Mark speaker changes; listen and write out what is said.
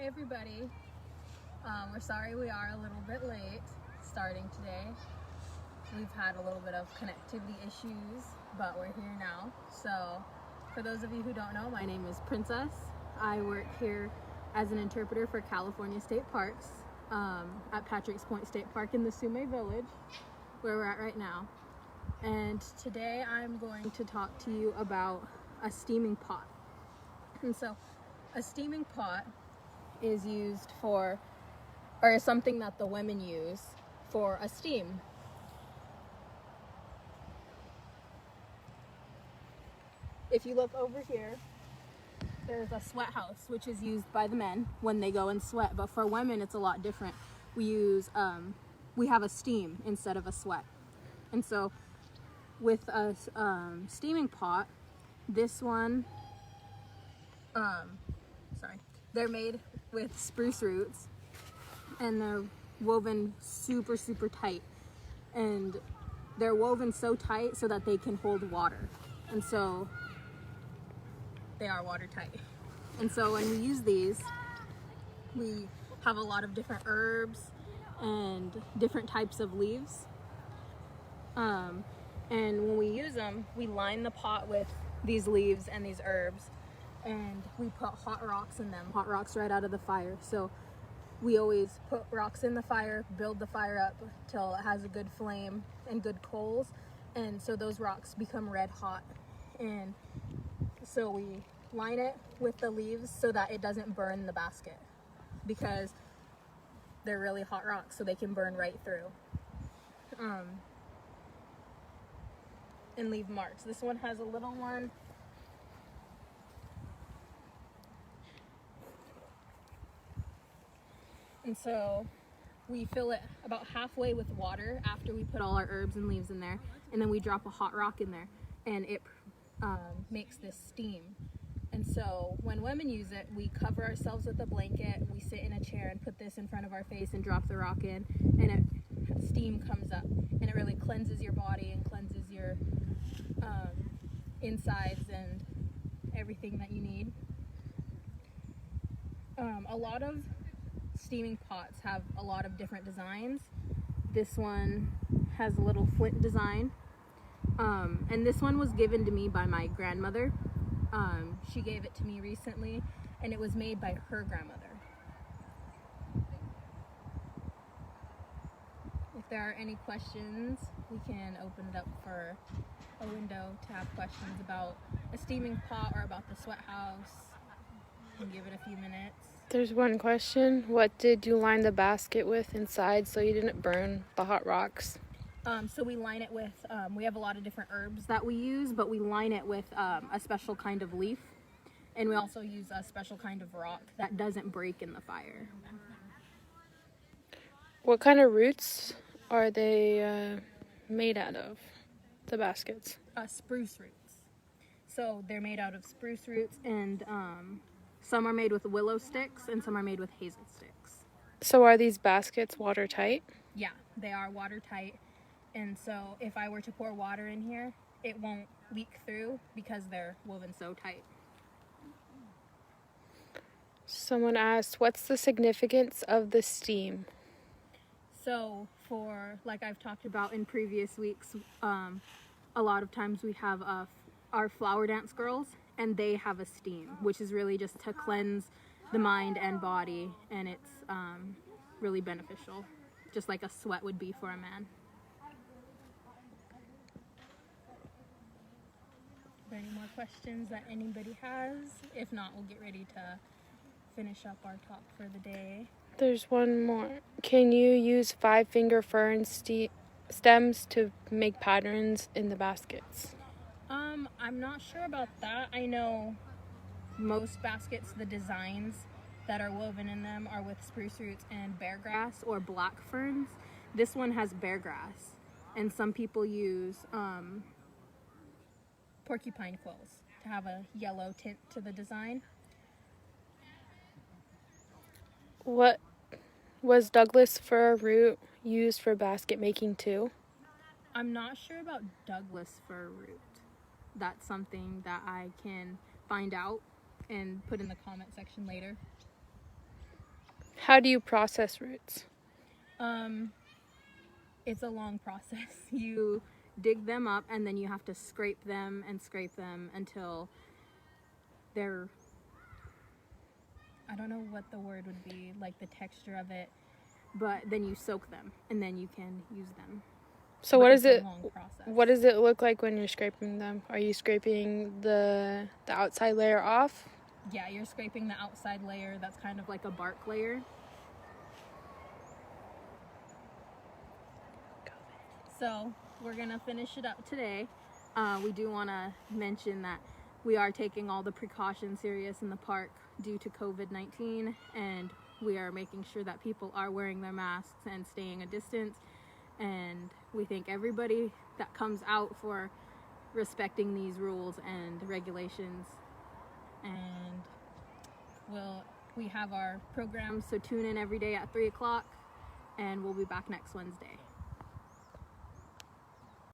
Speaker 1: everybody. We're sorry we are a little bit late starting today. We've had a little bit of connectivity issues, but we're here now. So for those of you who don't know, my name is Princess. I work here as an interpreter for California State Parks at Patrick's Point State Park in the Sume Village, where we're at right now. And today I'm going to talk to you about a steaming pot. And so a steaming pot is used for, or is something that the women use for a steam. If you look over here, there's a sweat house, which is used by the men when they go and sweat. But for women, it's a lot different. We have a steam instead of a sweat. And so with a steaming pot, this one, they're made with spruce roots and they're woven super, super tight. And they're woven so tight so that they can hold water. And so they are watertight. And so when we use these, we have a lot of different herbs and different types of leaves. And when we use them, we line the pot with these leaves and these herbs, and we put hot rocks in them, hot rocks right out of the fire. So we always put rocks in the fire, build the fire up till it has a good flame and good coals, and so those rocks become red hot. And so we line it with the leaves so that it doesn't burn the basket, because they're really hot rocks, so they can burn right through and leave marks. This one has a little one. And so we fill it about halfway with water after we put all our herbs and leaves in there, and then we drop a hot rock in there, and it makes this steam. And so when women use it, we cover ourselves with a blanket, we sit in a chair and put this in front of our face and drop the rock in, and steam comes up, and it really cleanses your body and cleanses your insides and everything that you need. A lot of steaming pots have a lot of different designs. This one has a little flint design, and this one was given to me by my grandmother. She gave it to me recently, and it was made by her grandmother. If there are any questions, we can open it up for a window to have questions about a steaming pot or about the sweat house. And give it a few minutes.
Speaker 2: There's one question. What did you line the basket with inside so you didn't burn the hot rocks?
Speaker 1: So we line it with, we have a lot of different herbs that we use, but we line it with a special kind of leaf. And we also use a special kind of rock that doesn't break in the fire.
Speaker 2: What kind of roots are they made out of, the baskets?
Speaker 1: Spruce roots. So they're made out of spruce roots, and some are made with willow sticks and some are made with hazel sticks.
Speaker 2: So are these baskets watertight?
Speaker 1: Yeah, they are watertight. And so if I were to pour water in here, it won't leak through because they're woven so tight.
Speaker 2: Someone asked, what's the significance of the steam?
Speaker 1: So for, like I've talked about in previous weeks, a lot of times we have our flower dance girls, and they have a steam, which is really just to cleanse the mind and body, and it's really beneficial, just like a sweat would be for a man. Are there any more questions that anybody has? If not, we'll get ready to finish up our talk for the day.
Speaker 2: There's one more. Can you use 5-finger fern stems to make patterns in the baskets?
Speaker 1: I'm not sure about that. I know most baskets, the designs that are woven in them are with spruce roots and bear grass or black ferns. This one has bear grass, and some people use porcupine quills to have a yellow tint to the design.
Speaker 2: What was Douglas fir root used for basket making too?
Speaker 1: I'm not sure about Douglas fir root. That's something that I can find out and put in the comment section later.
Speaker 2: How do you process roots?
Speaker 1: It's a long process. You dig them up and then you have to scrape them until they're, I don't know what the word would be, like the texture of it, but then you soak them and then you can use them.
Speaker 2: So
Speaker 1: But
Speaker 2: what
Speaker 1: it's
Speaker 2: is
Speaker 1: a
Speaker 2: it?
Speaker 1: long process.
Speaker 2: What does it look like when you're scraping them? Are you scraping the outside layer off?
Speaker 1: Yeah, you're scraping the outside layer that's kind of like a bark layer. So we're gonna finish it up today. We do want to mention that we are taking all the precautions serious in the park due to COVID-19, and we are making sure that people are wearing their masks and staying a distance. And we thank everybody that comes out for respecting these rules and regulations. And we have our program, so tune in every day at 3 o'clock, and we'll be back next Wednesday.